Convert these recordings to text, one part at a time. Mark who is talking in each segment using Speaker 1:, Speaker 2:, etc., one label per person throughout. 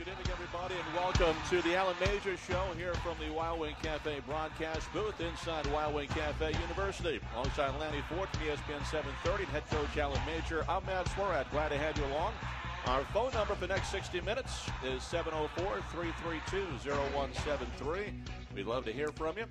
Speaker 1: Good evening, everybody, and welcome to the Alan Major Show here from the Wild Wing Cafe broadcast booth inside Wild Wing Cafe University. Alongside Lanny Ford from ESPN 730 and head coach Alan Major, I'm Matt Swierad. Glad to have you along. Our phone number for the next 60 minutes is 704-332-0173. We'd love to hear from you.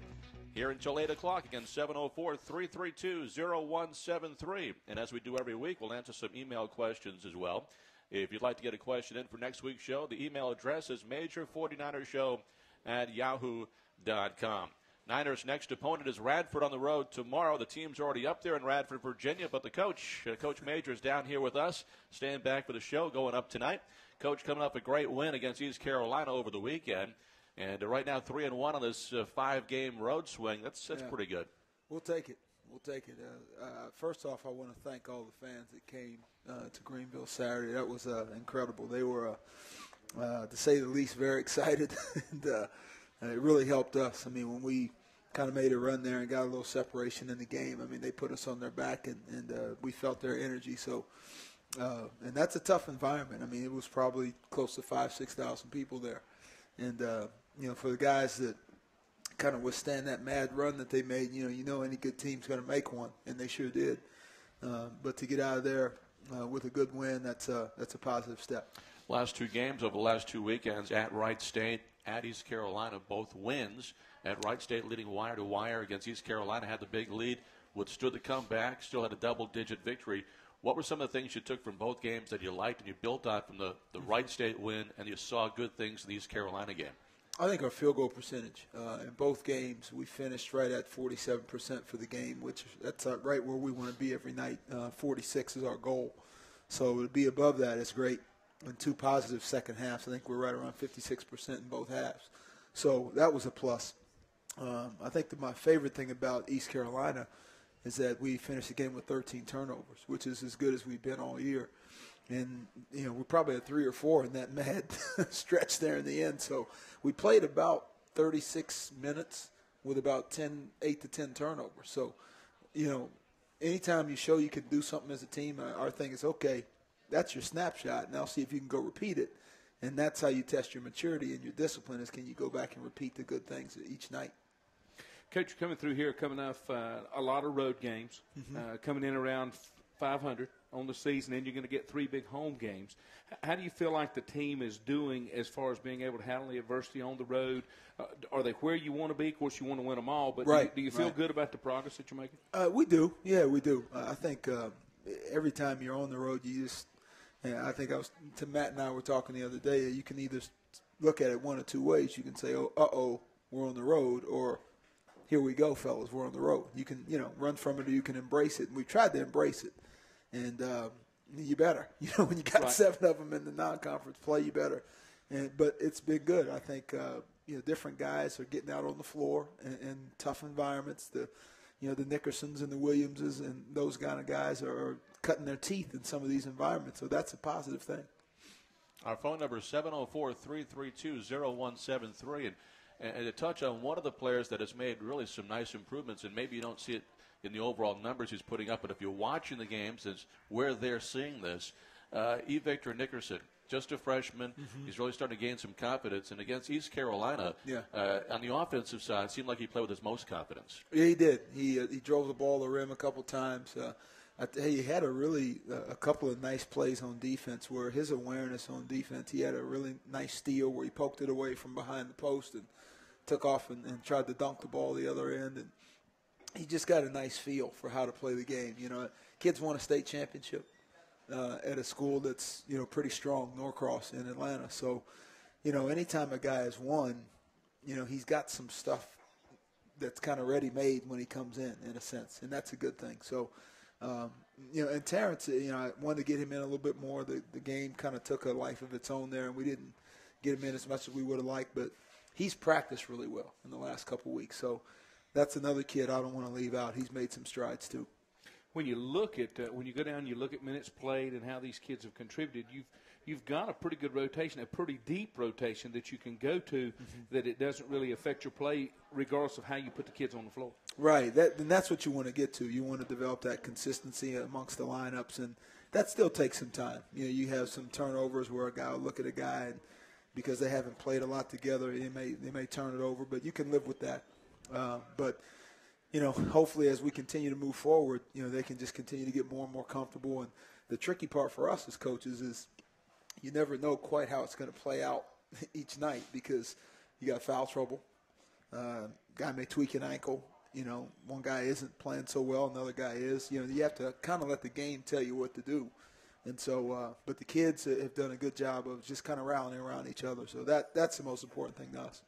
Speaker 1: Here until 8 o'clock, again, 704-332-0173. And as we do every week, we'll answer some email questions as well. If you'd like to get a question in for next week's show, the email address is major49ershow@yahoo.com. Niners' next opponent is Radford on the road tomorrow. The team's already up there in Radford, Virginia, but the coach, Coach Major, is down here with us, staying back for the show, going up tonight. Coach coming off a great win against East Carolina over the weekend. And right now, 3-1 on this 5-game road swing. That's pretty good.
Speaker 2: We'll take it. We'll take it. First off, I want to thank all the fans that came to Greenville Saturday. That was incredible. They were, to say the least, very excited. And it really helped us. I mean, when we kind of made a run there and got a little separation in the game, I mean, they put us on their back, and we felt their energy. So, and that's a tough environment. I mean, it was probably close to 5,000-6,000 people there. And, for the guys that kind of withstand that mad run that they made, you know any good team's going to make one, and they sure did. But to get out of there with a good win, that's a positive step.
Speaker 1: Last two games over the last 2 weekends, at Wright State, at East Carolina, both wins. At Wright State, leading wire to wire against East Carolina, had the big lead, withstood the comeback, still had a double-digit victory. What were some of the things you took from both games that you liked and you built on from the Wright State win, and you saw good things in the East Carolina game?
Speaker 2: I think our field goal percentage in both games, we finished right at 47% for the game, which that's right where we want to be every night. 46 is our goal. So to be above that is great. And 2 positive second halves. I think we're right around 56% in both halves. So that was a plus. I think my favorite thing about East Carolina is that we finished the game with 13 turnovers, which is as good as we've been all year. And, we probably had 3 or 4 in that mad stretch there in the end. So we played about 36 minutes with about 8 to 10 turnovers. So, anytime you show you can do something as a team, our thing is, okay, that's your snapshot. Now see if you can go repeat it. And that's how you test your maturity and your discipline is, can you go back and repeat the good things each night.
Speaker 3: Coach, you're coming through here, coming off a lot of road games, coming in around 500 on the season, and you're going to get 3 big home games. How do you feel like the team is doing as far as being able to handle the adversity on the road? Are they where you want to be? Of course, you want to win them all, but
Speaker 2: right,
Speaker 3: do you feel good about the progress that you're making?
Speaker 2: We do. Yeah, we do. I think every time you're on the road, I think to Matt and I were talking the other day, you can either look at it one of 2 ways. You can say, we're on the road, or here we go, fellas, we're on the road. You can, run from it, or you can embrace it. And we tried to embrace it. And you better. When you got right. 7 of them in the non-conference play, you better. But it's been good. I think, different guys are getting out on the floor in tough environments. The Nickersons and the Williamses and those kind of guys are cutting their teeth in some of these environments. So that's a positive thing.
Speaker 1: Our phone number is 704-332-0173. And to touch on one of the players that has made really some nice improvements, and maybe you don't see it in the overall numbers he's putting up, but if you're watching the games, it's where they're seeing this. Victor Nickerson, just a freshman. He's really starting to gain some confidence. And against East Carolina, on the offensive side, it seemed like he played with his most confidence.
Speaker 2: Yeah, he did. He drove the ball to the rim a couple times. He had a couple of nice plays on defense where his awareness on defense, he had a really nice steal where he poked it away from behind the post and took off and tried to dunk the ball the other end. And he just got a nice feel for how to play the game. Kids won a state championship at a school that's, pretty strong, Norcross in Atlanta. So, anytime a guy has won, he's got some stuff that's kind of ready-made when he comes in a sense, and that's a good thing. So, and Terrence, I wanted to get him in a little bit more. The game kind of took a life of its own there, and we didn't get him in as much as we would have liked, but he's practiced really well in the last couple of weeks. So that's another kid I don't want to leave out. He's made some strides too.
Speaker 3: When you look at when you go down, you look at minutes played and how these kids have contributed. You've got a pretty good rotation, a pretty deep rotation that you can go to. That it doesn't really affect your play, regardless of how you put the kids on the floor.
Speaker 2: Right, and that's what you want to get to. You want to develop that consistency amongst the lineups, and that still takes some time. You have some turnovers where a guy will look at a guy and because they haven't played a lot together. They may turn it over, but you can live with that. But hopefully as we continue to move forward, they can just continue to get more and more comfortable. And the tricky part for us as coaches is you never know quite how it's going to play out each night, because you got foul trouble. Guy may tweak an ankle. One guy isn't playing so well, another guy is. You have to kind of let the game tell you what to do. And so, but the kids have done a good job of just kind of rallying around each other. So that's the most important thing to us.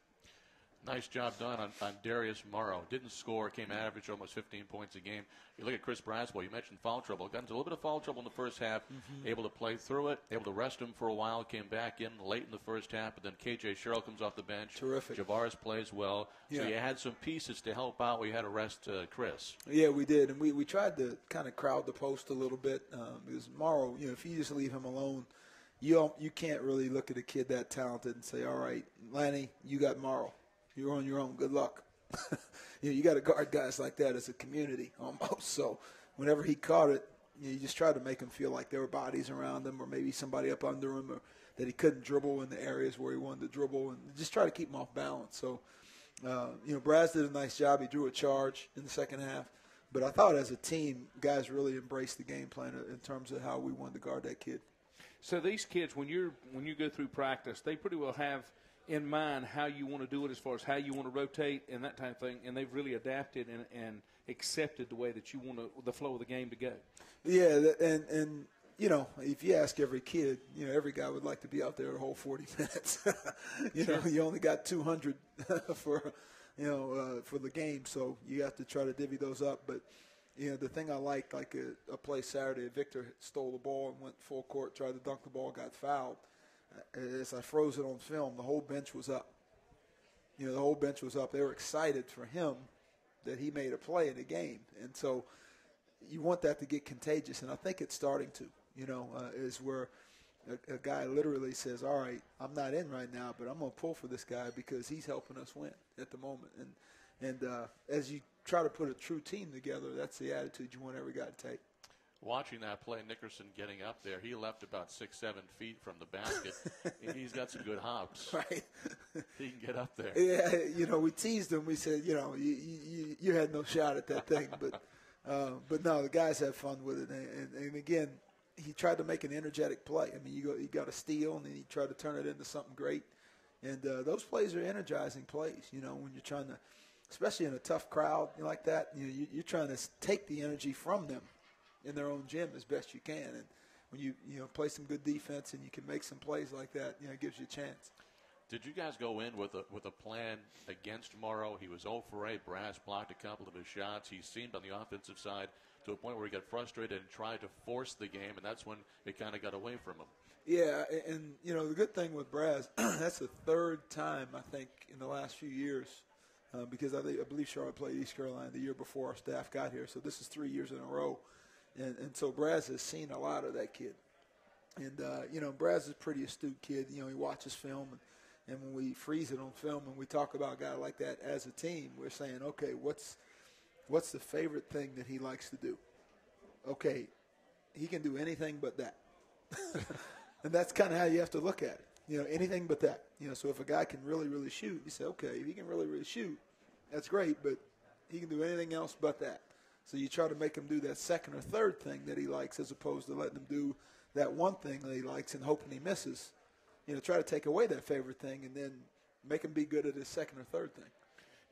Speaker 1: Nice job done on Darius Morrow. Didn't score, came average almost 15 points a game. You look at Chris Braswell, you mentioned foul trouble. Got into a little bit of foul trouble in the first half, able to play through it, able to rest him for a while, came back in late in the first half, but then KJ Sherrill comes off the bench.
Speaker 2: Terrific.
Speaker 1: Javaris plays well. So you had some pieces to help out where you had to rest Chris.
Speaker 2: Yeah, we did. And we tried to kind of crowd the post a little bit, because Morrow, if you just leave him alone, you can't really look at a kid that talented and say, all right, Lanny, you got Morrow. You're on your own. Good luck. You got to guard guys like that as a community almost. So whenever he caught it, you just try to make him feel like there were bodies around him, or maybe somebody up under him, or that he couldn't dribble in the areas where he wanted to dribble, and just try to keep him off balance. So, Braz did a nice job. He drew a charge in the second half. But I thought as a team, guys really embraced the game plan in terms of how we wanted to guard that kid.
Speaker 3: So these kids, when you go through practice, they pretty well have in mind how you want to do it as far as how you want to rotate and that type of thing, and they've really adapted and accepted the way that you want the flow of the game to go.
Speaker 2: Yeah, and if you ask every kid, every guy would like to be out there the whole 40 minutes. You only got 200 for the game, so you have to try to divvy those up. But the thing I like a play Saturday, Victor stole the ball and went full court, tried to dunk the ball, got fouled. As I froze it on film, the whole bench was up. The whole bench was up. They were excited for him that he made a play in the game. And so you want that to get contagious, and I think it's starting to, is where a guy literally says, all right, I'm not in right now, but I'm going to pull for this guy because he's helping us win at the moment. And as you try to put a true team together, that's the attitude you want every guy to take.
Speaker 1: Watching that play, Nickerson getting up there, he left about 6-7 feet from the basket. He's got some good hops.
Speaker 2: Right.
Speaker 1: He can get up there.
Speaker 2: Yeah, we teased him. We said, you had no shot at that thing. But no, the guys have fun with it. And again, he tried to make an energetic play. I mean, you got a steal, and then he tried to turn it into something great. And those plays are energizing plays, when you're trying to, especially in a tough crowd like that, you're trying to take the energy from them in their own gym as best you can. And when you play some good defense and you can make some plays like that, it gives you a chance.
Speaker 1: Did you guys go in with a plan against Morrow? He was 0 for 8. Brass blocked a couple of his shots. He seemed on the offensive side to a point where he got frustrated and tried to force the game, and that's when it kind of got away from him.
Speaker 2: Yeah, and the good thing with Brass, that's the third time I think in the last few years, because I believe Charlotte played East Carolina the year before our staff got here, so this is 3 years in a row. And so Braz has seen a lot of that kid. And, Braz is a pretty astute kid. He watches film. And when we freeze it on film and we talk about a guy like that as a team, we're saying, okay, what's the favorite thing that he likes to do? Okay, he can do anything but that. And that's kind of how you have to look at it. Anything but that. So if a guy can really, really shoot, you say, okay, if he can really, really shoot, that's great, but he can do anything else but that. So you try to make him do that second or third thing that he likes as opposed to letting him do that one thing that he likes and hoping he misses. Try to take away that favorite thing and then make him be good at his second or third thing.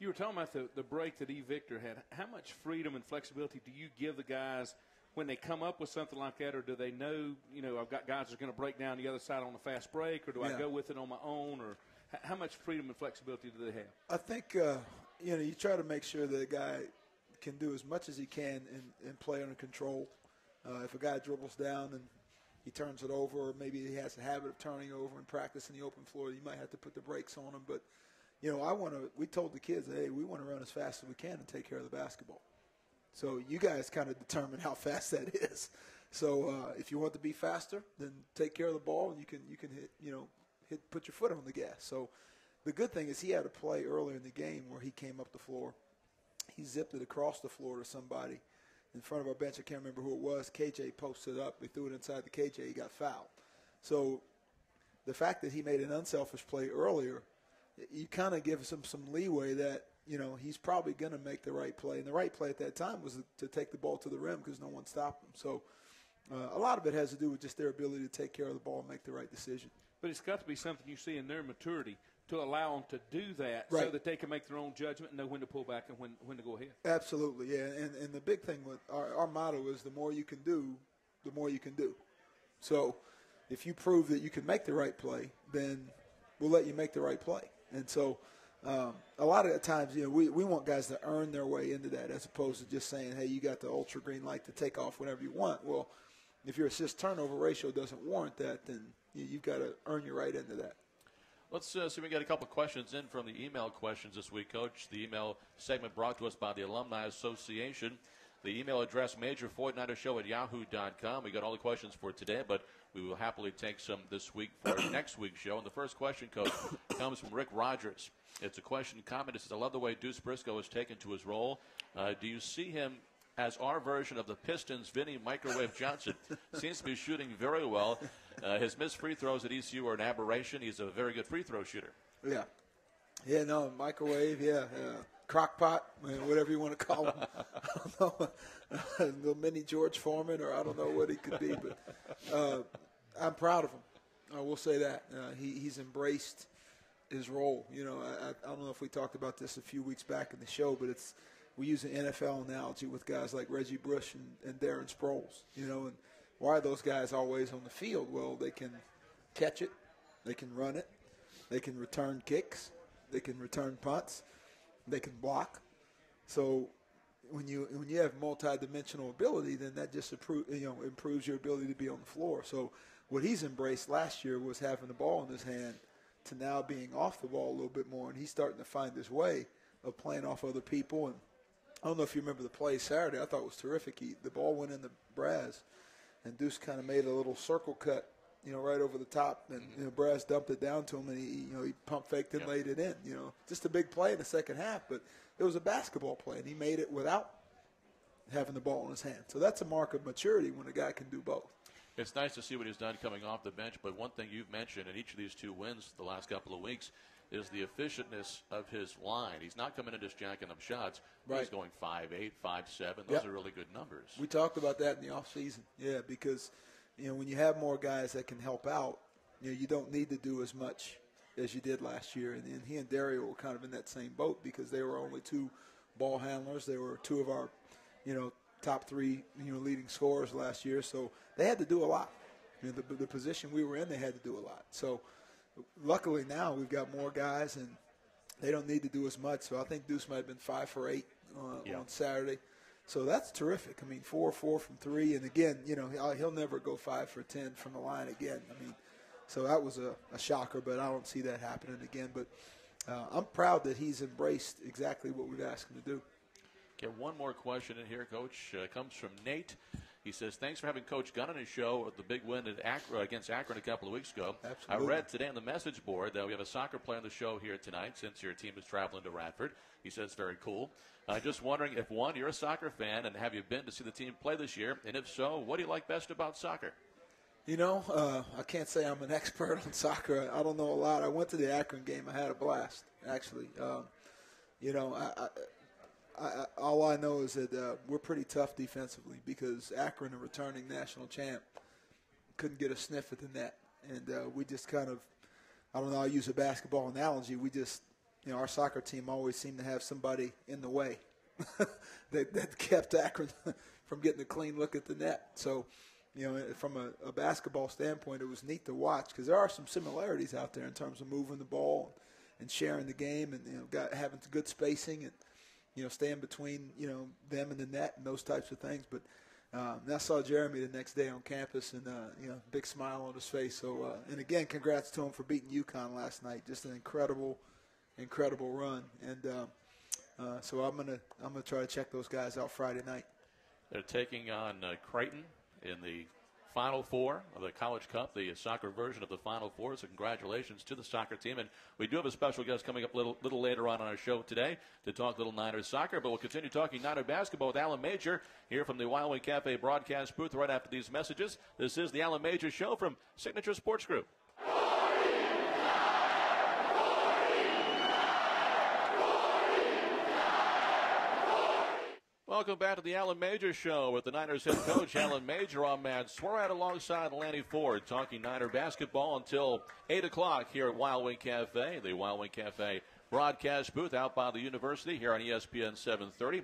Speaker 3: You were talking about the break that E. Victor had. How much freedom and flexibility do you give the guys when they come up with something like that, or do they know, I've got guys that are going to break down the other side on a fast break, or do I go with it on my own, or how much freedom and flexibility do they have?
Speaker 2: I think, you try to make sure that a guy can do as much as he can and play under control. If a guy dribbles down and he turns it over, or maybe he has a habit of turning over and practice in the open floor, you might have to put the brakes on him. But, we told the kids, hey, we want to run as fast as we can and take care of the basketball. So you guys kind of determine how fast that is. So if you want to be faster, then take care of the ball and you can hit, put your foot on the gas. So the good thing is he had a play earlier in the game where he came up the floor. He zipped it across the floor to somebody in front of our bench. I can't remember who it was. KJ posted up. He threw it inside the KJ. He got fouled. So the fact that he made an unselfish play earlier, you kind of give him some leeway that, he's probably going to make the right play. And the right play at that time was to take the ball to the rim because no one stopped him. So a lot of it has to do with just their ability to take care of the ball and make the right decision.
Speaker 3: But it's got to be something you see in their maturity to allow them to do that
Speaker 2: right.
Speaker 3: so that they can make their own judgment and know when to pull back and when to go ahead.
Speaker 2: Absolutely, yeah. And the big thing with our motto is the more you can do, the more you can do. So if you prove that you can make the right play, then we'll let you make the right play. And so a lot of the times, we want guys to earn their way into that as opposed to just saying, hey, you got the ultra green light to take off whenever you want. Well, if your assist-turnover ratio doesn't warrant that, then you've got to earn your right into that.
Speaker 1: Let's see if we got a couple questions in from the email questions this week, Coach. The email segment brought to us by the Alumni Association. The email address, major49ershow@yahoo.com. We got all the questions for today, but we will happily take some this week for next week's show. And the first question, Coach, comes from Rick Rogers. It's a question comment. It says, I love the way Deuce Briscoe has taken to his role. Do you see him as our version of the Pistons' Vinny Microwave Johnson? Seems to be shooting very well. His missed free throws at ECU are an aberration. He's a very good free throw shooter.
Speaker 2: Yeah. Yeah, no, microwave, crock pot, whatever you want to call him. I don't know, the mini George Foreman, or I don't know what he could be, but I'm proud of him. I will say that. He's embraced his role. I don't know if we talked about this a few weeks back in the show, but we use an NFL analogy with guys like Reggie Bush and Darren Sproles, and why are those guys always on the field? Well, they can catch it, they can run it, they can return kicks, they can return punts, they can block. So when you have multi-dimensional ability, then that just improves your ability to be on the floor. So what he's embraced last year was having the ball in his hand to now being off the ball a little bit more, and he's starting to find his way of playing off other people. And I don't know if you remember the play Saturday. I thought it was terrific. The ball went in the brass, and Deuce kind of made a little circle cut, right over the top, and Brass dumped it down to him, and he pump faked and laid it in. Just a big play in the second half, but it was a basketball play, and he made it without having the ball in his hand. So that's a mark of maturity when a guy can do both.
Speaker 1: It's nice to see what he's done coming off the bench, but one thing you've mentioned in each of these two wins the last couple of weeks is the efficientness of his line. He's not coming in just jacking up shots.
Speaker 2: Right.
Speaker 1: He's going 5'8", 5'7". Those are really good numbers.
Speaker 2: We talked about that in the offseason, because when you have more guys that can help out, you don't need to do as much as you did last year. And he and Dario were kind of in that same boat because they were only two ball handlers. They were two of our, top three, leading scorers last year. So they had to do a lot. The position we were in, they had to do a lot. So luckily now we've got more guys, and they don't need to do as much. So I think Deuce might have been 5 for 8 on Saturday. So that's terrific. 4 from 3. And again, he'll never go 5 for 10 from the line again. So that was a shocker, but I don't see that happening again. But I'm proud that he's embraced exactly what we've asked him to do.
Speaker 1: Get one more question in here, Coach. Comes from Nate. He says, thanks for having Coach Gunn on his show at the big win against Akron a couple of weeks ago.
Speaker 2: Absolutely.
Speaker 1: I read today on the message board that we have a soccer player on the show here tonight since your team is traveling to Radford. He says, very cool. Just wondering if, one, you're a soccer fan, and have you been to see the team play this year? And if so, what do you like best about soccer?
Speaker 2: I can't say I'm an expert on soccer. I don't know a lot. I went to the Akron game. I had a blast, actually. All I know is that we're pretty tough defensively because Akron, a returning national champ, couldn't get a sniff at the net. And we just kind of, I don't know, I'll use a basketball analogy. We just, our soccer team always seemed to have somebody in the way that kept Akron from getting a clean look at the net. So, from a basketball standpoint, it was neat to watch because there are some similarities out there in terms of moving the ball and sharing the game and, having good spacing and, staying between, them and the net and those types of things. But I saw Jeremy the next day on campus and, big smile on his face. So, and again, congrats to him for beating UConn last night. Just an incredible run. And so I'm gonna try to check those guys out Friday night.
Speaker 1: They're taking on Creighton in the Final Four of the College Cup, the soccer version of the Final Four. So congratulations to the soccer team. And we do have a special guest coming up a little later on our show today to talk Little Niners soccer. But we'll continue talking Niner basketball with Alan Major here from the Wyoming Cafe broadcast booth right after these messages. This is the Alan Major Show from Signature Sports Group. Welcome back to the Alan Major Show with the Niners head coach, Alan Major. I'm Matt Swierad alongside Lanny Ford, talking Niner basketball until 8 o'clock here at Wild Wing Cafe, the Wild Wing Cafe broadcast booth out by the university here on ESPN 730.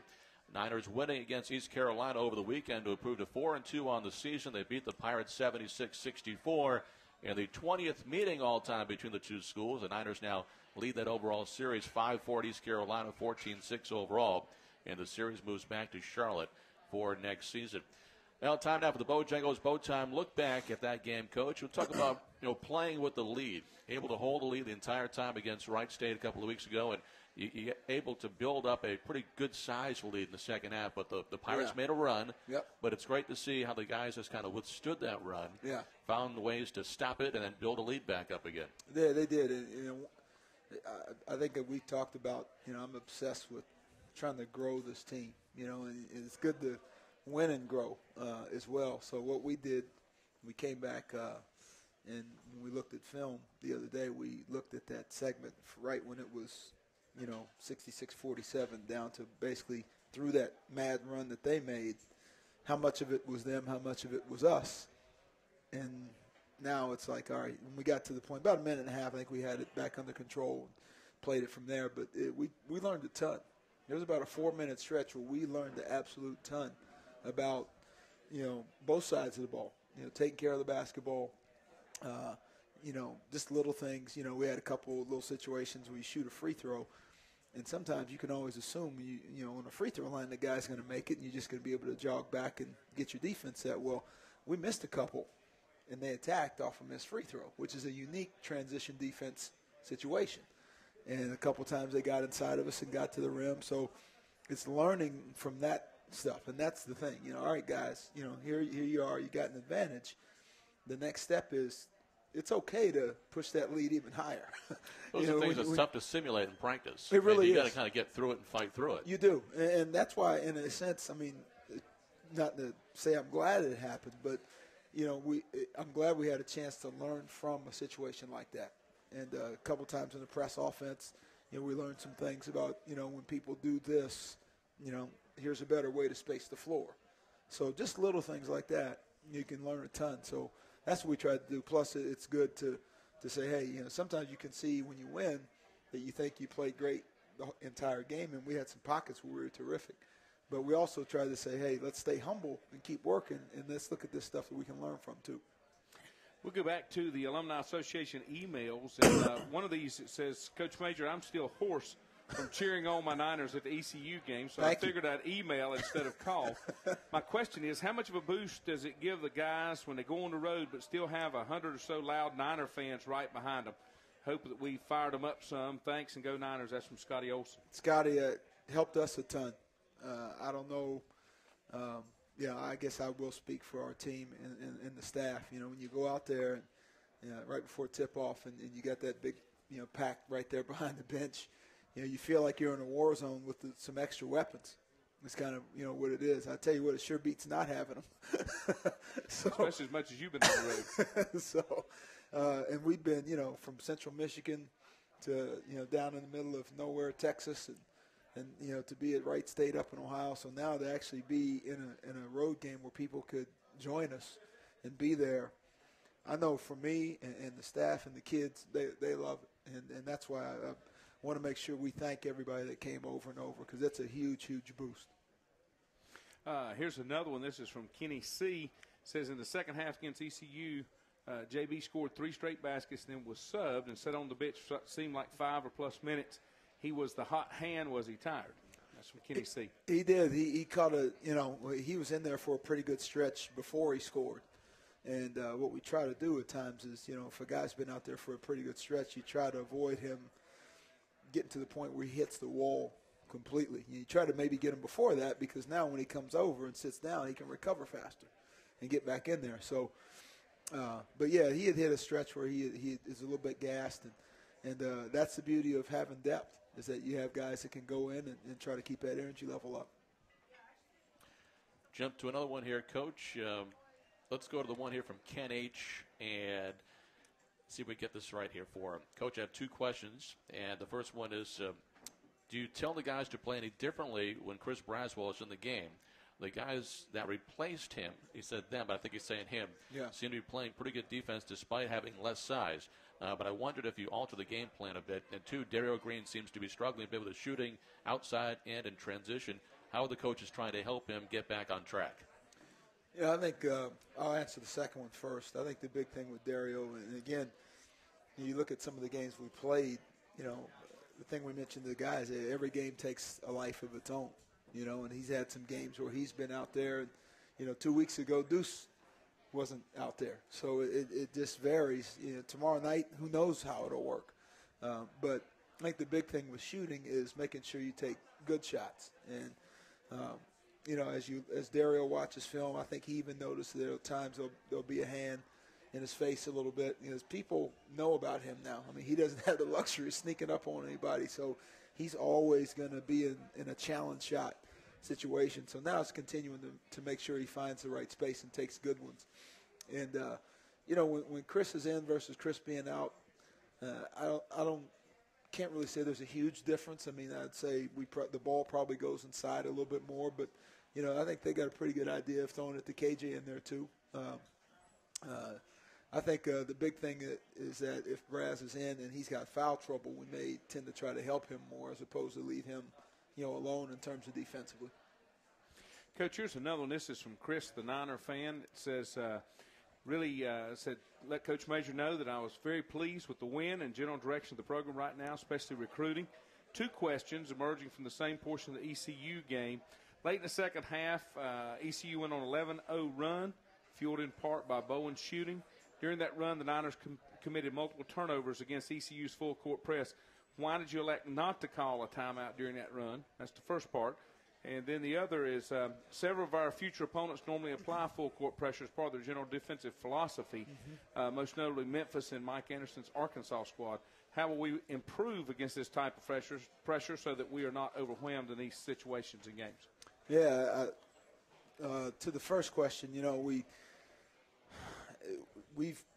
Speaker 1: Niners winning against East Carolina over the weekend to improve to 4-2 on the season. They beat the Pirates 76-64 in the 20th meeting all-time between the two schools. The Niners now lead that overall series 5-4 East Carolina, 14-6 overall. And the series moves back to Charlotte for next season. Now, time now for the Bojangles Bow Time look back at that game, Coach. We'll talk about playing with the lead, able to hold the lead the entire time against Wright State a couple of weeks ago, and you're able to build up a pretty good size lead in the second half. But the Pirates made a run.
Speaker 2: Yep.
Speaker 1: But it's great to see how the guys just kind of withstood that run.
Speaker 2: Yeah.
Speaker 1: Found ways to stop it and then build a lead back up again.
Speaker 2: Yeah, they did. And I think that we talked about. I'm obsessed with trying to grow this team, and it's good to win and grow as well. So what we did, we came back and when we looked at film the other day, we looked at that segment right when it was, 66-47 down to basically through that mad run that they made, how much of it was them, how much of it was us. And now it's like, all right, when we got to the point, about a minute and a half, I think we had it back under control and played it from there. But we learned a ton. There was about a 4-minute stretch where we learned the absolute ton about, both sides of the ball. Taking care of the basketball, just little things. We had a couple little situations where you shoot a free throw, and sometimes you can always assume, on a free throw line, the guy's going to make it, and you're just going to be able to jog back and get your defense set. Well, we missed a couple, and they attacked off a missed free throw, which is a unique transition defense situation. And a couple times they got inside of us and got to the rim. So it's learning from that stuff. And that's the thing. All right, guys, here you are. You got an advantage. The next step is it's okay to push that lead even higher.
Speaker 1: Those are things that's tough to simulate in practice.
Speaker 2: It really is.
Speaker 1: You got to kind of get through it and fight through it.
Speaker 2: You do. And that's why, in a sense, not to say I'm glad it happened, but, I'm glad we had a chance to learn from a situation like that. And a couple times in the press offense, we learned some things about, when people do this, here's a better way to space the floor. So just little things like that, you can learn a ton. So that's what we tried to do. Plus, it's good to say, hey, sometimes you can see when you win that you think you played great the entire game, and we had some pockets where we were terrific. But we also tried to say, hey, let's stay humble and keep working, and let's look at this stuff that we can learn from too.
Speaker 3: We'll go back to the Alumni Association emails, and one of these it says, Coach Major, I'm still hoarse from cheering on my Niners at the ECU game, so I figured I'd email instead of call. My question is, how much of a boost does it give the guys when they go on the road but still have 100 or so loud Niner fans right behind them? Hope that we fired them up some. Thanks, and go Niners. That's from Scotty Olson.
Speaker 2: Scotty helped us a ton. I don't know. I guess I will speak for our team and the staff. When you go out there and right before tip-off and you got that big, pack right there behind the bench, you feel like you're in a war zone with some extra weapons. It's kind of, what it is. I tell you what, it sure beats not having them.
Speaker 3: Especially as much as you've been on the
Speaker 2: road. And we've been, from Central Michigan to, down in the middle of nowhere, Texas, and to be at Wright State up in Ohio. So now to actually be in a road game where people could join us and be there, I know for me and the staff and the kids, they love it. And that's why I want to make sure we thank everybody that came over and over, because that's a huge, huge boost.
Speaker 3: Here's another one. This is from Kenny C. It says, in the second half against ECU, JB scored 3 straight baskets and then was subbed and sat on the bench for what seemed like 5 or plus minutes. He was the hot hand. Was he tired? That's from Kenny C.
Speaker 2: He did. He caught he was in there for a pretty good stretch before he scored. And what we try to do at times is, if a guy's been out there for a pretty good stretch, you try to avoid him getting to the point where he hits the wall completely. You try to maybe get him before that, because now when he comes over and sits down, he can recover faster and get back in there. So, but yeah, he had hit a stretch where he is a little bit gassed, and that's the beauty of having depth, is that you have guys that can go in and try to keep that energy level up.
Speaker 1: Jump to another one here, Coach. Let's go to the one here from Ken H. and see if we get this right here for him. Coach, I have 2 questions, and the first one is, do you tell the guys to play any differently when Chris Braswell is in the game? The guys that replaced him, he said them, but I think he's saying him, seem to be playing pretty good defense despite having less size. But I wondered if you alter the game plan a bit. And two, Dario Green seems to be struggling a bit with his shooting outside and in transition. How are the coaches trying to help him get back on track?
Speaker 2: Yeah, I think I'll answer the second one first. I think the big thing with Dario, and again, you look at some of the games we played, the thing we mentioned to the guys, every game takes a life of its own, and he's had some games where he's been out there. And, 2 weeks ago, Deuce wasn't out there. So it just varies. Tomorrow night, who knows how it'll work. But I think the big thing with shooting is making sure you take good shots. And, as Dario watches film, I think he even noticed that there are times there'll be a hand in his face a little bit. People know about him now. I mean, he doesn't have the luxury of sneaking up on anybody. So he's always going to be in a challenge shot situation. So now it's continuing to make sure he finds the right space and takes good ones. And, when Chris is in versus Chris being out, can't really say there's a huge difference. I mean, I'd say the ball probably goes inside a little bit more, but, I think they got a pretty good idea of throwing it to KJ in there too. I think the big thing is that if Braz is in and he's got foul trouble, we may tend to try to help him more as opposed to leave him, alone in terms of defensively.
Speaker 3: Coach, here's another one. This is from Chris, the Niner fan. It says, said, let Coach Major know that I was very pleased with the win and general direction of the program right now, especially recruiting. 2 questions emerging from the same portion of the ECU game. Late in the second half, ECU went on an 11-0 run, fueled in part by Bowen's shooting. During that run, the Niners committed multiple turnovers against ECU's full-court press. Why did you elect not to call a timeout during that run? That's the first part. And then the other is several of our future opponents normally apply full-court pressure as part of their general defensive philosophy, most notably Memphis and Mike Anderson's Arkansas squad. How will we improve against this type of pressure so that we are not overwhelmed in these situations and games?
Speaker 2: Yeah, to the first question,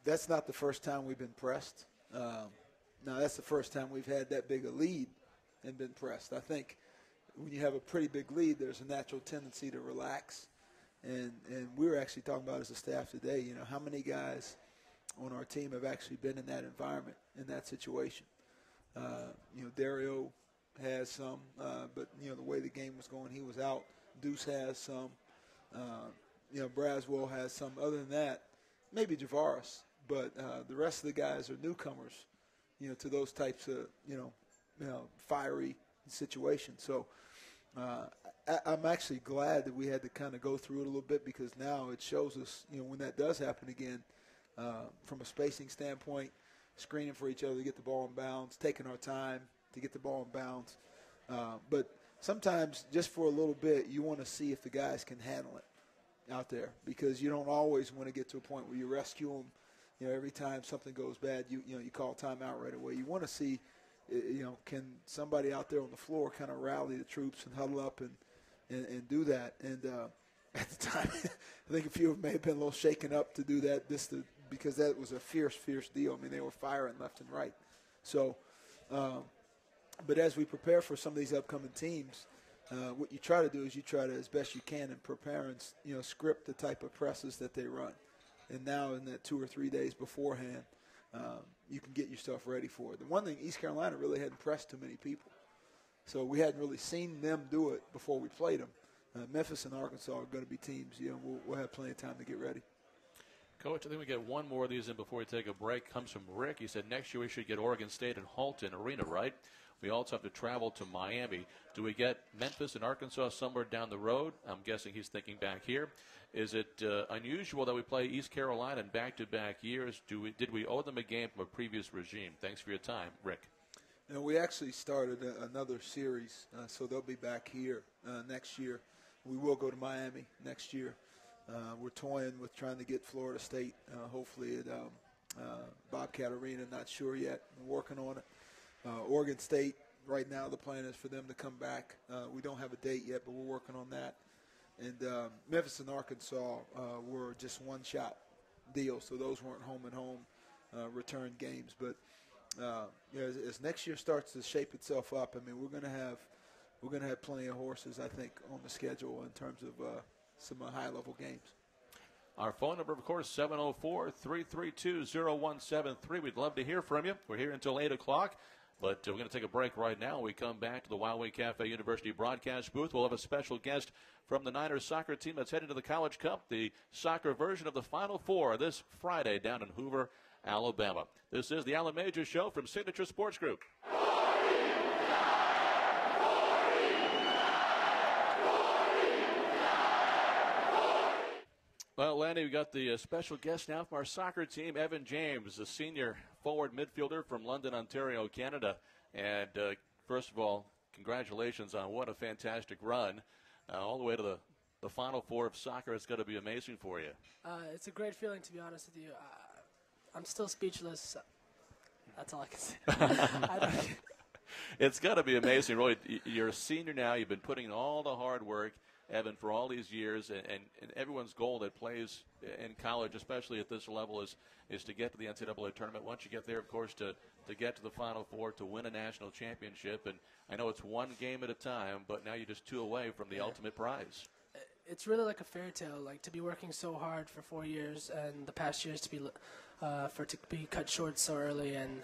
Speaker 2: that's not the first time we've been pressed. Now, that's the first time we've had that big a lead and been pressed. I think when you have a pretty big lead, there's a natural tendency to relax. And we were actually talking about as a staff today, how many guys on our team have actually been in that environment, in that situation. Dario has some, but, the way the game was going, he was out. Deuce has some. Braswell has some. Other than that, maybe Javaris. But the rest of the guys are newcomers, to those types of, fiery situations. So I'm actually glad that we had to kind of go through it a little bit because now it shows us, when that does happen again, from a spacing standpoint, screening for each other to get the ball in bounds, taking our time to get the ball in bounds. But sometimes just for a little bit, you want to see if the guys can handle it out there because you don't always want to get to a point where you rescue them. Every time something goes bad, you call timeout right away. You want to see, can somebody out there on the floor kind of rally the troops and huddle up and do that. And at the time, I think a few of them may have been a little shaken up to do that because that was a fierce deal. I mean, they were firing left and right. So, but as we prepare for some of these upcoming teams, what you try to do is you try to, as best you can, and prepare and script the type of presses that they run. And now in that 2 or 3 days beforehand, you can get yourself ready for it. The one thing, East Carolina really hadn't pressed too many people. So we hadn't really seen them do it before we played them. Memphis and Arkansas are going to be teams. We'll have plenty of time to get ready.
Speaker 1: Coach, I think we get one more of these in before we take a break. Comes from Rick. He said next year we should get Oregon State and Halton Arena, right? We also have to travel to Miami. Do we get Memphis and Arkansas somewhere down the road? I'm guessing he's thinking back here. Is it unusual that we play East Carolina in back-to-back years? Did we owe them a game from a previous regime? Thanks for your time, Rick.
Speaker 2: We actually started another series, so they'll be back here next year. We will go to Miami next year. We're toying with trying to get Florida State, hopefully at Bobcat Arena. Not sure yet. We're working on it. Oregon State, right now the plan is for them to come back. We don't have a date yet, but we're working on that. And Memphis and Arkansas were just one-shot deal, so those weren't home-and-home return games. But As next year starts to shape itself up, I mean, we're going to have plenty of horses, I think, on the schedule in terms of some high-level games.
Speaker 1: Our phone number, of course, 704-332-0173. We'd love to hear from you. We're here until 8 o'clock, but we're going to take a break right now. When we come back to the Wildway Cafe University broadcast booth, we'll have a special guest from the Niners soccer team that's heading to the College Cup, the soccer version of the Final Four this Friday down in Hoover, Alabama. This is the Allen Major Show from Signature Sports Group. Well, Lanny, we got the special guest now from our soccer team, Evan James, a senior forward midfielder from London, Ontario, Canada. And first of all, congratulations on what a fantastic run all the way to the Final Four of soccer. It's got to be amazing for you.
Speaker 4: It's a great feeling, to be honest with you. I'm still speechless. That's all I can say.
Speaker 1: It's got to be amazing, really. You're a senior now. You've been putting in all the hard work, Evan, for all these years, and everyone's goal that plays in college, especially at this level, is to get to the NCAA tournament. Once you get there, of course, to get to the Final Four, to win a national championship. And I know it's one game at a time, but now you're just two away from the ultimate prize.
Speaker 4: It's really like a fairy tale, like to be working so hard for 4 years, and the past years to be cut short so early, and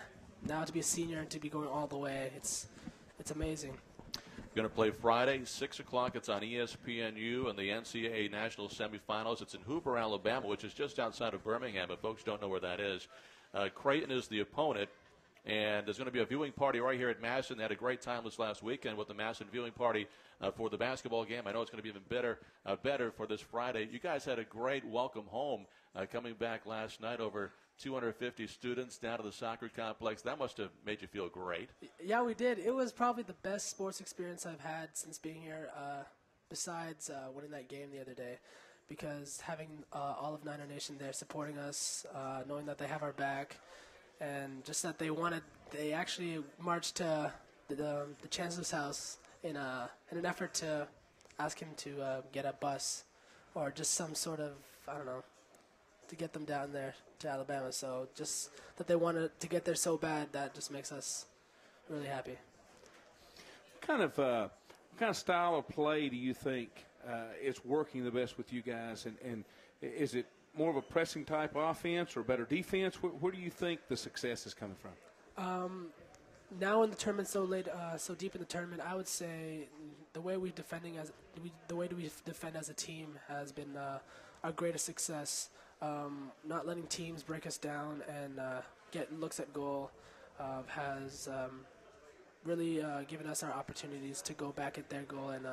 Speaker 4: now to be a senior and to be going all the way. It's amazing.
Speaker 1: Going to play Friday, 6 o'clock. It's on ESPNU and the NCAA National Semifinals. It's in Hoover, Alabama, which is just outside of Birmingham, if folks don't know where that is. Creighton is the opponent, and there's going to be a viewing party right here at Masson. They had a great time this last weekend with the Masson viewing party for the basketball game. I know it's going to be even better for this Friday. You guys had a great welcome home coming back last night, over 250 students down to the soccer complex. That must have made you feel great.
Speaker 4: Yeah, we did. It was probably the best sports experience I've had since being here, besides winning that game the other day, because having all of Niner Nation there supporting us, knowing that they have our back, and just that they actually marched to the chancellor's house in an effort to ask him to get a bus or just some sort of, I don't know, to get them down there to Alabama. So just that they wanted to get there so bad, that just makes us really happy.
Speaker 3: What kind of style of play do you think is working the best with you guys? And is it more of a pressing type offense or better defense? Where do you think the success is coming from?
Speaker 4: Now in the tournament, so late, so deep in the tournament, I would say the way we defend as a team has been our greatest success. Not letting teams break us down and get looks at goal has really given us our opportunities to go back at their goal and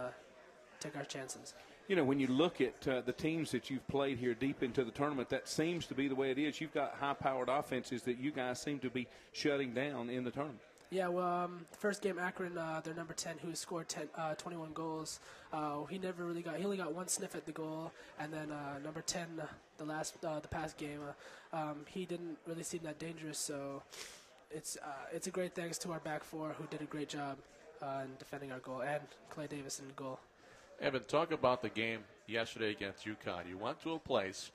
Speaker 4: take our chances.
Speaker 3: You know, when you look at the teams that you've played here deep into the tournament, that seems to be the way it is. You've got high-powered offenses that you guys seem to be shutting down in the tournament.
Speaker 4: Yeah, well, first game, Akron, their number 10, who scored 21 goals. He only got one sniff at the goal, and then number 10, the past game, he didn't really seem that dangerous. So it's a great thanks to our back four, who did a great job in defending our goal, and Clay Davis in the goal.
Speaker 1: Evan, talk about the game yesterday against UConn. You went to a place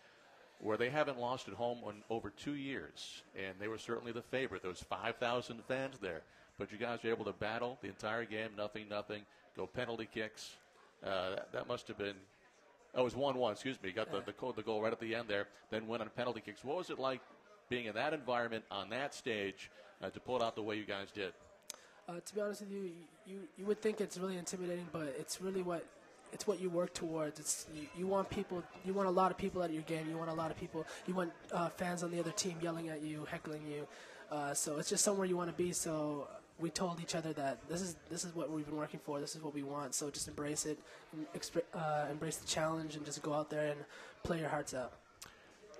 Speaker 1: where they haven't lost at home in over 2 years, and they were certainly the favorite. There was 5,000 fans there, but you guys were able to battle the entire game, nothing, go penalty kicks. That must have been, it was 1-1, excuse me. Got the goal right at the end there, then went on penalty kicks. What was it like being in that environment on that stage to pull it out the way you guys did?
Speaker 4: To be honest with you, you would think it's really intimidating, but it's really what you work towards. You want a lot of people at your game. You want fans on the other team yelling at you, heckling you. So it's just somewhere you want to be. So we told each other that this is what we've been working for. This is what we want. So just embrace it, embrace the challenge, and just go out there and play your hearts out.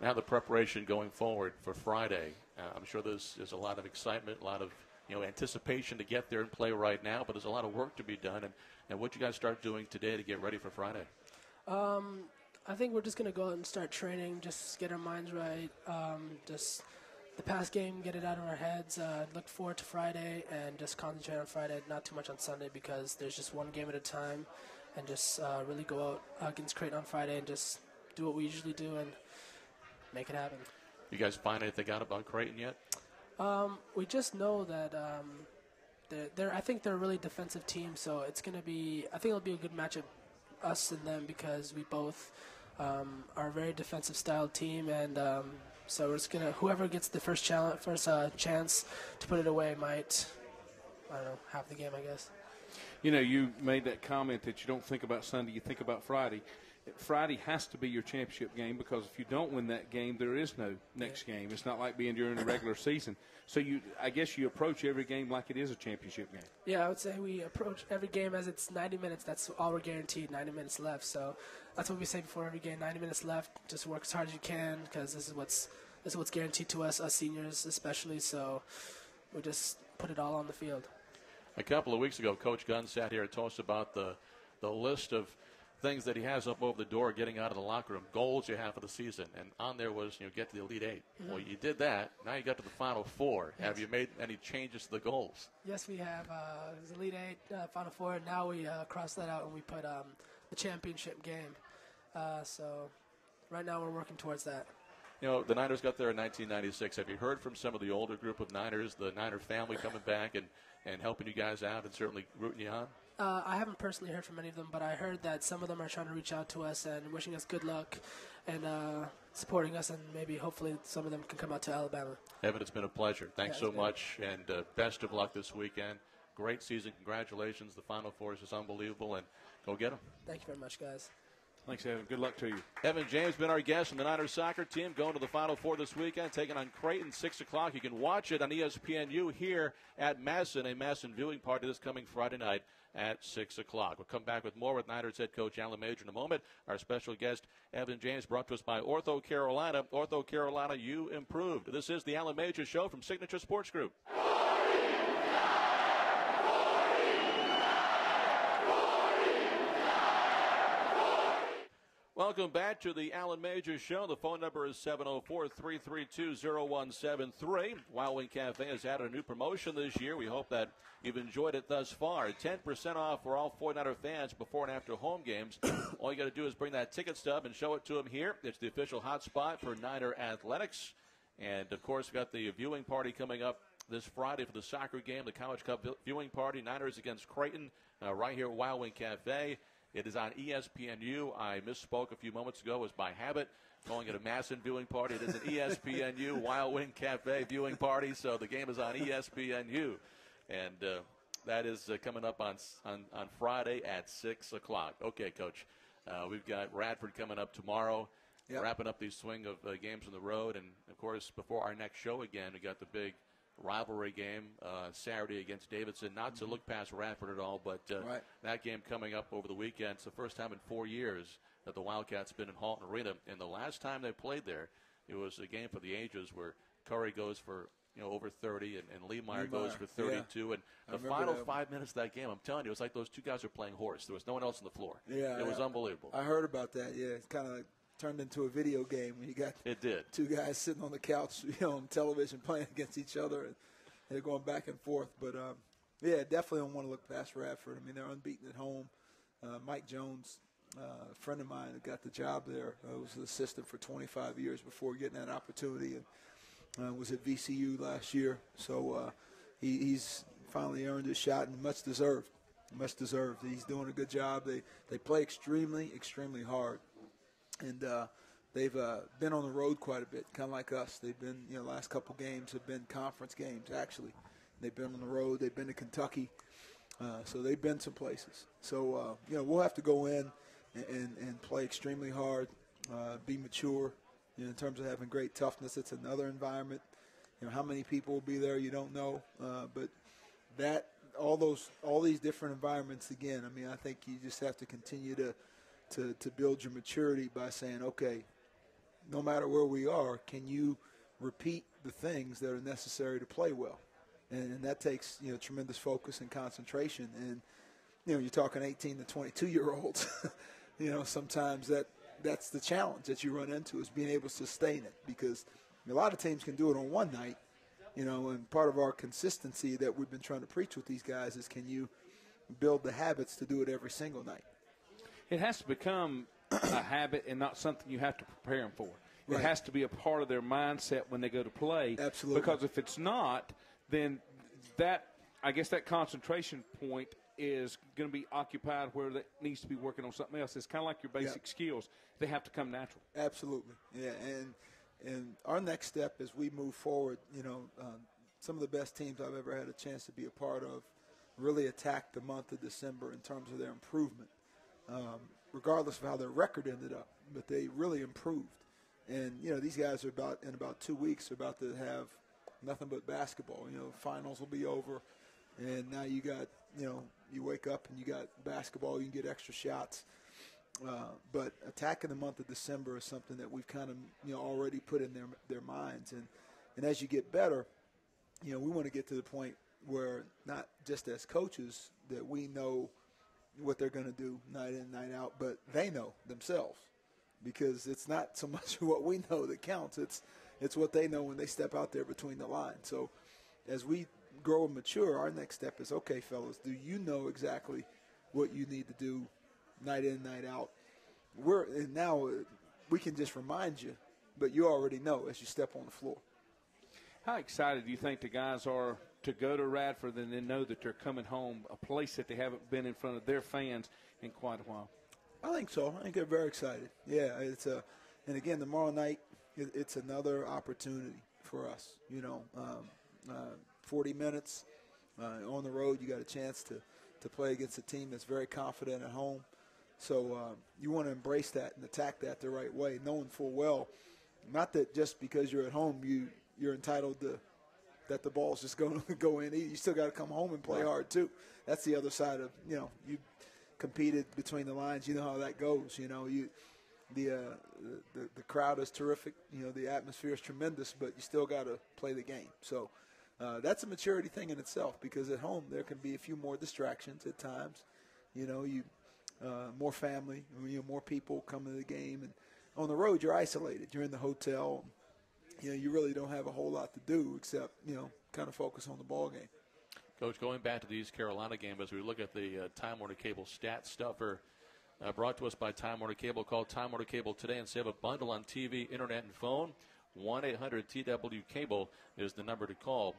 Speaker 1: Now the preparation going forward for Friday. I'm sure there's a lot of excitement, a lot of anticipation to get there and play right now, but there's a lot of work to be done. And what you guys start doing today to get ready for Friday?
Speaker 4: I think we're just going to go out and start training, just get our minds right, just the past game, get it out of our heads, look forward to Friday, and just concentrate on Friday, not too much on Sunday, because there's just one game at a time, and just really go out against Creighton on Friday and just do what we usually do and make it happen.
Speaker 1: You guys find anything out about Creighton yet?
Speaker 4: We just know that I think they're a really defensive team, so it's going to be. I think it'll be a good matchup, us and them, because we both are a very defensive style team, and so we're just gonna. Whoever gets the first chance to put it away might, I don't know, have the game, I guess.
Speaker 3: You know, you made that comment that you don't think about Sunday, you think about Friday. Friday has to be your championship game, because if you don't win that game, there is no next game. It's not like being during the regular season. So I guess you approach every game like it is a championship game.
Speaker 4: Yeah, I would say we approach every game as it's 90 minutes. That's all we're guaranteed, 90 minutes left. So that's what we say before every game, 90 minutes left. Just work as hard as you can, because this is what's guaranteed to us seniors especially. So we just put it all on the field.
Speaker 1: A couple of weeks ago, Coach Gunn sat here and told us about the list of things that he has up over the door getting out of the locker room, goals you have for the season, and on there was, get to the Elite Eight. Mm-hmm. Well, you did that. Now you got to the Final Four. Yes. Have you made any changes to the goals?
Speaker 4: Yes, we have. It was Elite Eight, Final Four, and now we crossed that out and we put the championship game. So right now we're working towards that.
Speaker 1: The Niners got there in 1996. Have you heard from some of the older group of Niners, the Niner family coming back and helping you guys out and certainly rooting you on?
Speaker 4: I haven't personally heard from any of them, but I heard that some of them are trying to reach out to us and wishing us good luck and supporting us, and maybe hopefully some of them can come out to Alabama.
Speaker 1: Evan, it's been a pleasure. Thanks so much, and best of luck this weekend. Great season. Congratulations. The Final Four is just unbelievable, and go get them.
Speaker 4: Thank you very much, guys.
Speaker 3: Thanks, Evan. Good luck to you.
Speaker 1: Evan James been our guest from the Niners soccer team, going to the Final Four this weekend, taking on Creighton, 6 o'clock. You can watch it on ESPNU here at Masson, a Masson viewing party this coming Friday night at 6 o'clock. We'll come back with more with Niners head coach Alan Major in a moment. Our special guest, Evan James, brought to us by Ortho Carolina. Ortho Carolina, you improved. This is the Alan Major Show from Signature Sports Group. Welcome back to the Alan Major Show. The phone number is 704-332-0173. Wild Wing Cafe has added a new promotion this year. We hope that you've enjoyed it thus far. 10% off for all 49er fans before and after home games. All you got to do is bring that ticket stub and show it to them here. It's the official hotspot for Niner athletics. And, of course, we've got the viewing party coming up this Friday for the soccer game, the College Cup viewing party. Niners against Creighton right here at Wild Wing Cafe. It is on ESPNU. I misspoke a few moments ago. It was by habit, calling it a Masson viewing party. It is an ESPNU Wild Wing Cafe viewing party, so the game is on ESPNU. And that is coming up on Friday at 6 o'clock. Okay, Coach. We've got Radford coming up tomorrow, wrapping up the swing of games on the road. And, of course, before our next show again, we got the big rivalry game Saturday against Davidson. Not to look past Radford at all, but that game coming up over the weekend. It's the first time in 4 years that the Wildcats have been in Halton Arena. And the last time they played there, it was a game for the ages where Curry goes for over 30 and Lemeyer goes for 32. Yeah. And the final 5 minutes of that game, I'm telling you, it was like those two guys were playing horse. There was no one else on the floor.
Speaker 2: Yeah,
Speaker 1: it was unbelievable.
Speaker 2: I heard about that. Yeah, it's kind of like turned into a video game when you got two guys sitting on the couch, on television playing against each other, and they're going back and forth. But definitely don't want to look past Radford. I mean, they're unbeaten at home. Mike Jones, a friend of mine that got the job there, was an assistant for 25 years before getting that opportunity, and was at VCU last year. So he's finally earned his shot, and much deserved. Much deserved. He's doing a good job. They play extremely, extremely hard. And they've been on the road quite a bit, kind of like us. They've been, last couple games have been conference games, actually. They've been on the road. They've been to Kentucky. So they've been some places. So, we'll have to go in and play extremely hard, be mature, in terms of having great toughness. It's another environment. How many people will be there, you don't know. But all these different environments, again, I mean, I think you just have to continue to build your maturity by saying, okay, no matter where we are, can you repeat the things that are necessary to play well? And that takes, tremendous focus and concentration. And, you're talking 18 to 22-year-olds. Sometimes that's the challenge that you run into, is being able to sustain it, because a lot of teams can do it on one night, and part of our consistency that we've been trying to preach with these guys is, can you build the habits to do it every single night?
Speaker 3: It has to become a habit and not something you have to prepare them for. It has to be a part of their mindset when they go to play.
Speaker 2: Absolutely.
Speaker 3: Because if it's not, then that concentration point is going to be occupied where it needs to be working on something else. It's kind of like your basic skills. They have to come natural.
Speaker 2: Absolutely. Yeah, and our next step as we move forward, some of the best teams I've ever had a chance to be a part of really attacked the month of December in terms of their improvement, regardless of how their record ended up. But they really improved. And, these guys are in about 2 weeks are about to have nothing but basketball. Finals will be over. And now you got, you wake up and you got basketball, you can get extra shots. But attacking the month of December is something that we've kind of, already put in their minds. And as you get better, we want to get to the point where not just as coaches that we know what they're going to do night in, night out, but they know themselves. Because it's not so much what we know that counts. It's what they know when they step out there between the lines. So as we grow and mature, our next step is, okay, fellas, do you know exactly what you need to do night in, night out? And now we can just remind you, but you already know as you step on the floor.
Speaker 3: How excited do you think the guys are to go to Radford and then know that they're coming home, a place that they haven't been in front of their fans in quite a while?
Speaker 2: I think so. I think they're very excited. Yeah, and again, tomorrow night, it's another opportunity for us. 40 minutes on the road, you got a chance to play against a team that's very confident at home. So you want to embrace that and attack that the right way, knowing full well, not that just because you're at home you're entitled to that the ball's just going to go in. You still got to come home and play hard too. That's the other side of you competed between the lines. You know how that goes. The crowd is terrific. The atmosphere is tremendous, but you still got to play the game. So that's a maturity thing in itself, because at home there can be a few more distractions at times. More family, more people coming to the game, and on the road you're isolated. You're in the hotel. You really don't have a whole lot to do except kind of focus on the ball game.
Speaker 1: Coach, going back to the East Carolina game, as we look at the Time Warner Cable Stat Stuffer, brought to us by Time Warner Cable. Call Time Warner Cable today and save a bundle on TV, internet, and phone. 1-800-TW-CABLE is the number to call.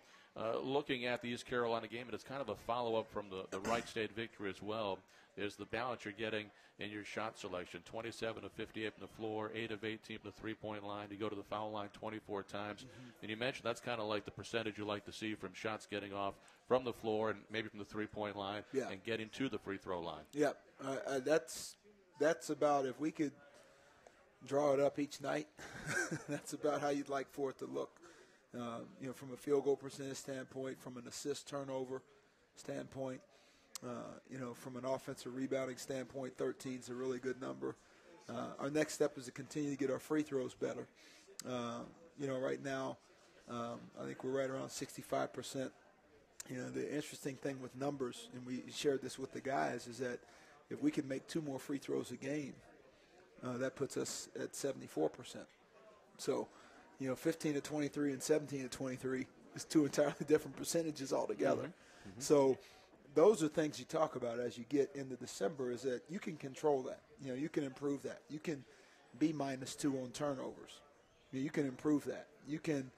Speaker 1: Looking at the East Carolina game, and it's kind of a follow-up from the Wright State victory as well, is the balance you're getting in your shot selection. 27 of 58 from the floor, 8 of 18 from the three-point line. You go to the foul line 24 times. Mm-hmm. And you mentioned that's kind of like the percentage you like to see from shots getting off from the floor and maybe from the three-point line and getting to the free throw line.
Speaker 2: Yeah, that's about, if we could draw it up each night, that's about how you'd like for it to look. From a field goal percentage standpoint, from an assist turnover standpoint, from an offensive rebounding standpoint, 13 is a really good number. Our next step is to continue to get our free throws better. Right now, I think we're right around 65%. The interesting thing with numbers, and we shared this with the guys, is that if we can make 2 more free throws a game, that puts us at 74%. So, 15 to 23 and 17 to 23 is 2 entirely different percentages altogether. Mm-hmm. Mm-hmm. So those are things you talk about as you get into December, is that you can control that. You can improve that. You can be -2 on turnovers. You can improve that. You can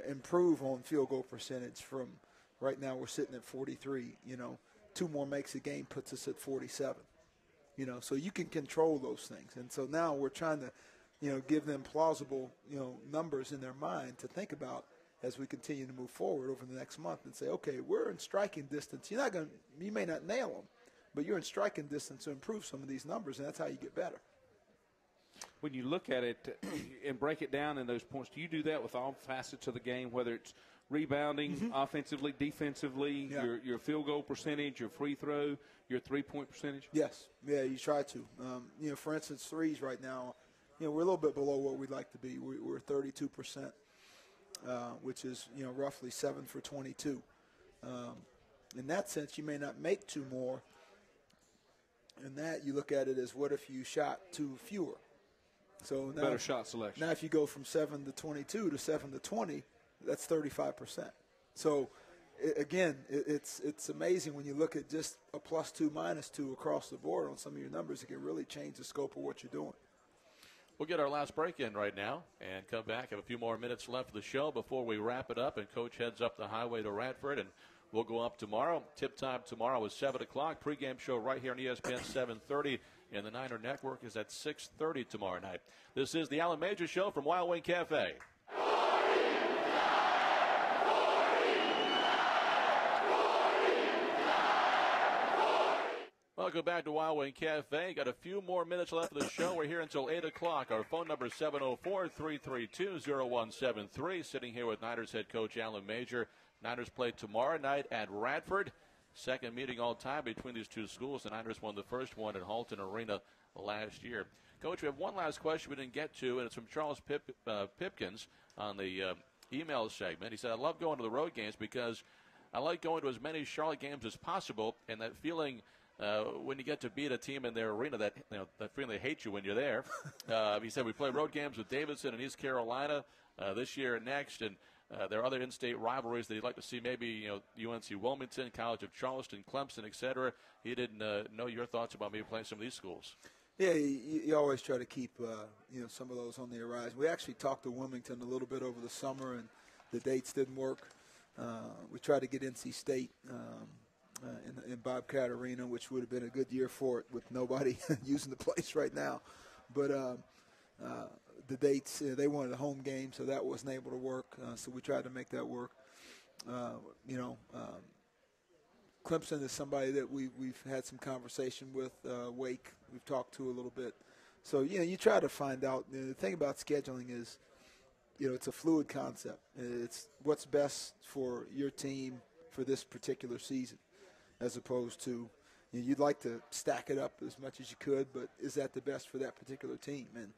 Speaker 2: improve on field goal percentage from right now we're sitting at 43. 2 more makes a game puts us at 47. So you can control those things. And so now we're trying to, give them plausible, numbers in their mind to think about as we continue to move forward over the next month and say, okay, we're in striking distance. You may not nail them, but you're in striking distance to improve some of these numbers, and that's how you get better.
Speaker 3: When you look at it and break it down in those points, do you do that with all facets of the game, whether it's rebounding, offensively, defensively, your field goal percentage, your free throw, your three-point percentage?
Speaker 2: Yes. Yeah, you try to. For instance, threes right now, we're a little bit below what we'd like to be. We're 32%, which is, roughly 7 for 22. In that sense, you may not make 2 more. In that, you look at it as, what if you shot 2 fewer? So now,
Speaker 3: better shot selection.
Speaker 2: Now, if you go from 7 to 22 to 7 to 20, that's 35%. So, again, it's amazing when you look at just a +2, -2 across the board on some of your numbers. It can really change the scope of what you're doing.
Speaker 1: We'll get our last break in right now and come back. Have a few more minutes left of the show before we wrap it up. And Coach heads up the highway to Radford, and we'll go up tomorrow. Tip time tomorrow is 7 o'clock. Pregame show right here on ESPN 7:30. And the Niner Network is at 6:30 tomorrow night. This is the Alan Major Show from Wild Wing Cafe. Welcome back to Wild Wing Cafe. Got a few more minutes left of the show. We're here until 8 o'clock. Our phone number is 704-332-0173. Sitting here with Niners head coach Alan Major. Niners play tomorrow night at Radford. Second meeting all time between these two schools. The Niners won the first one at Halton Arena last year. Coach, we have one last question we didn't get to, and it's from Charles Pipkins on the email segment. He said, I love going to the road games because I like going to as many Charlotte games as possible, and that feeling when you get to beat a team in their arena that feeling they hate you when you're there. He said we play road games with Davidson and East Carolina this year and next, and there are other in-state rivalries that he'd like to see, maybe UNC Wilmington, College of Charleston, Clemson, etc. He didn't know your thoughts about maybe playing some of these schools.
Speaker 2: Yeah, you always try to keep some of those on the horizon. We actually talked to Wilmington a little bit over the summer, and the dates didn't work. We tried to get NC State in Bobcat Arena, which would have been a good year for it with nobody using the place right now. But the dates, they wanted a home game, so that wasn't able to work. So we tried to make that work. Clemson is somebody that we've had some conversation with. Wake, we've talked to a little bit. So, you try to find out. The thing about scheduling is, it's a fluid concept. It's what's best for your team for this particular season, as opposed to you'd like to stack it up as much as you could, but is that the best for that particular team? And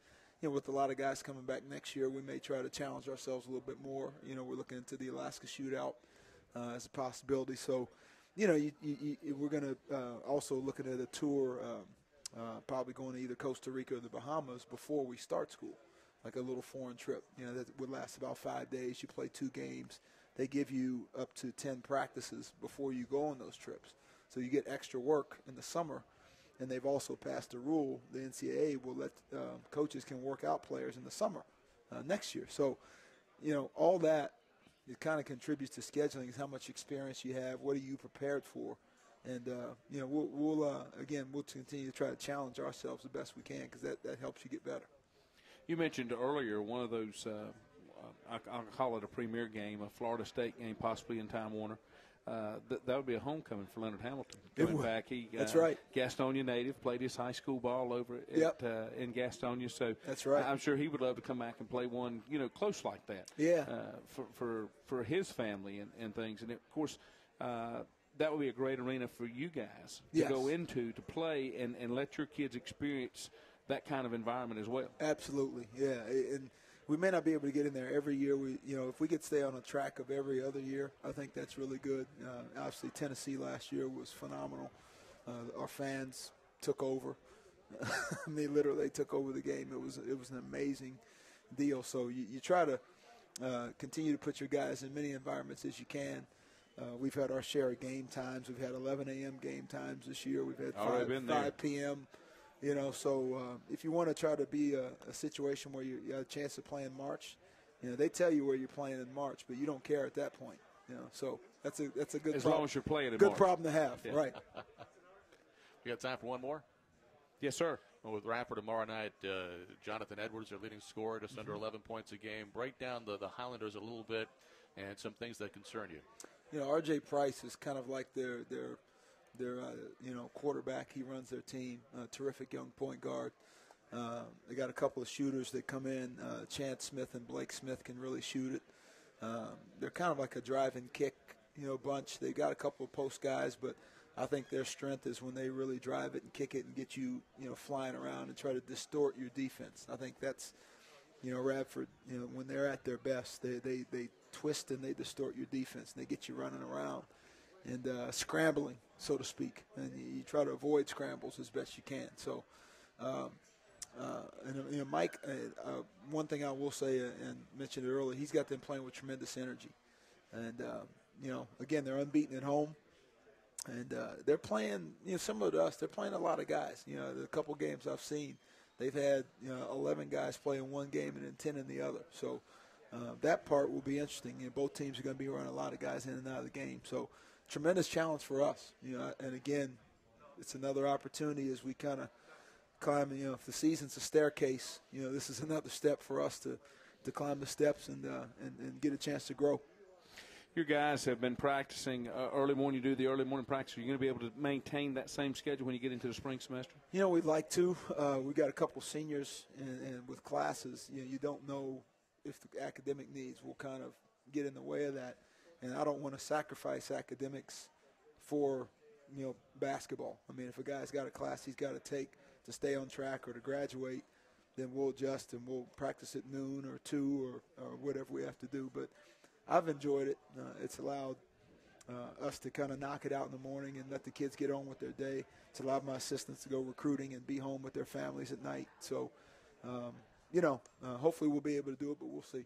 Speaker 2: with a lot of guys coming back next year, we may try to challenge ourselves a little bit more. We're looking into the Alaska Shootout as a possibility. So, we're going to also looking at a tour, probably going to either Costa Rica or the Bahamas before we start school, like a little foreign trip. That would last about 5 days. You play 2 games. They give you up to 10 practices before you go on those trips. So you get extra work in the summer. And they've also passed a rule, the NCAA will let coaches can work out players in the summer next year. So, all that, it kind of contributes to scheduling is how much experience you have, what are you prepared for. And, we'll continue to try to challenge ourselves the best we can because that helps you get better.
Speaker 3: You mentioned earlier one of those, I'll call it a premier game, a Florida State game, possibly in Time Warner. That would be a homecoming for Leonard Hamilton. Going back,
Speaker 2: that's right.
Speaker 3: Gastonia native, played his high school ball over in Gastonia. So
Speaker 2: that's right.
Speaker 3: I'm sure he would love to come back and play one, close like that.
Speaker 2: Yeah.
Speaker 3: For his family and things, and of course. That would be a great arena for you guys to go into, to play, and let your kids experience that kind of environment as well.
Speaker 2: Absolutely, yeah. And we may not be able to get in there every year. If we could stay on a track of every other year, I think that's really good. Obviously, Tennessee last year was phenomenal. Our fans took over. They literally took over the game. It was an amazing deal. So you try to continue to put your guys in many environments as you can. We've had our share of game times. We've had 11 a.m. game times this year. We've had 5 p.m. So if you want to try to be a situation where you have a chance to play in March, they tell you where you're playing in March, but you don't care at that point. So that's a good problem.
Speaker 3: As long as you're playing in
Speaker 2: good
Speaker 3: March.
Speaker 2: Problem to have, right?
Speaker 1: We got time for one more?
Speaker 3: Yes, sir.
Speaker 1: Well, with Radford tomorrow night, Jonathan Edwards, their leading scorer, just under 11 points a game. Break down the Highlanders a little bit and some things that concern you.
Speaker 2: R.J. Price is kind of like their quarterback. He runs their team. Terrific young point guard. They got a couple of shooters that come in. Chance Smith and Blake Smith can really shoot it. They're kind of like a drive and kick, bunch. They got a couple of post guys, but I think their strength is when they really drive it and kick it and get you, flying around and try to distort your defense. I think that's, Radford, when they're at their best, they twist and they distort your defense and they get you running around and scrambling, so to speak. And you try to avoid scrambles as best you can. So, Mike, one thing I will say and mentioned it earlier, he's got them playing with tremendous energy. And, again, they're unbeaten at home. And they're playing, similar to us, they're playing a lot of guys. The couple games I've seen, they've had 11 guys play in one game and then 10 in the other. So that part will be interesting. Both teams are going to be running a lot of guys in and out of the game. So tremendous challenge for us. And again, it's another opportunity as we kind of climb. If the season's a staircase, this is another step for us to climb the steps and get a chance to grow.
Speaker 3: Your guys have been practicing early morning. You do the early morning practice. Are you going to be able to maintain that same schedule when you get into the spring semester?
Speaker 2: We'd like to. We've got a couple seniors, and with classes, you don't know if the academic needs will kind of get in the way of that. And I don't want to sacrifice academics for, basketball. I mean, if a guy's got a class he's got to take to stay on track or to graduate, then we'll adjust and we'll practice at noon or 2 or whatever we have to do. But I've enjoyed it. It's allowed us to kind of knock it out in the morning and let the kids get on with their day. It's allowed my assistants to go recruiting and be home with their families at night. So, hopefully we'll be able to do it, but we'll see.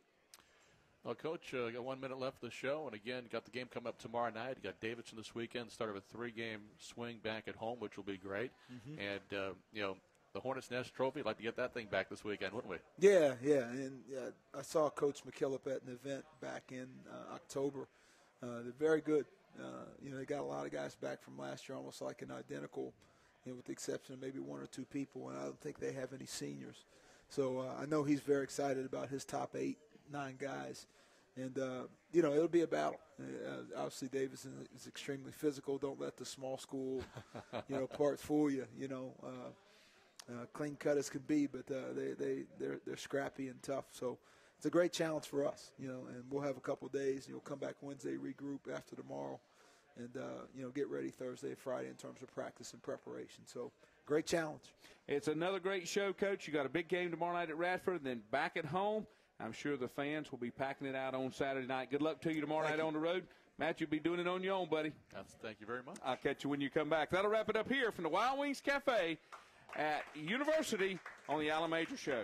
Speaker 1: Well, Coach, got 1 minute left of the show, and again, got the game coming up tomorrow night. You got Davidson this weekend, start of a 3-game swing back at home, which will be great. Mm-hmm. And, the Hornets' Nest Trophy, like to get that thing back this weekend, wouldn't we?
Speaker 2: Yeah. And I saw Coach McKillop at an event back in October. They're very good. They got a lot of guys back from last year, almost like an identical, with the exception of maybe 1 or 2 people, and I don't think they have any seniors. So I know he's very excited about his top 8, 9 guys. And, it'll be a battle. Obviously, Davidson is extremely physical. Don't let the small school, part fool you, clean cut as could be, but they're scrappy and tough. So it's a great challenge for us, and we'll have a couple of days. Come back Wednesday, regroup after tomorrow, and, get ready Thursday, Friday in terms of practice and preparation. So great challenge.
Speaker 3: It's another great show, Coach. You got a big game tomorrow night at Radford, and then back at home. I'm sure the fans will be packing it out on Saturday night. Good luck to you tomorrow night on the road. Matt, you'll be doing it on your own, buddy.
Speaker 1: Thank you very much.
Speaker 3: I'll catch you when you come back. That'll wrap it up here from the Wild Wings Cafe at University on the Allen Major Show.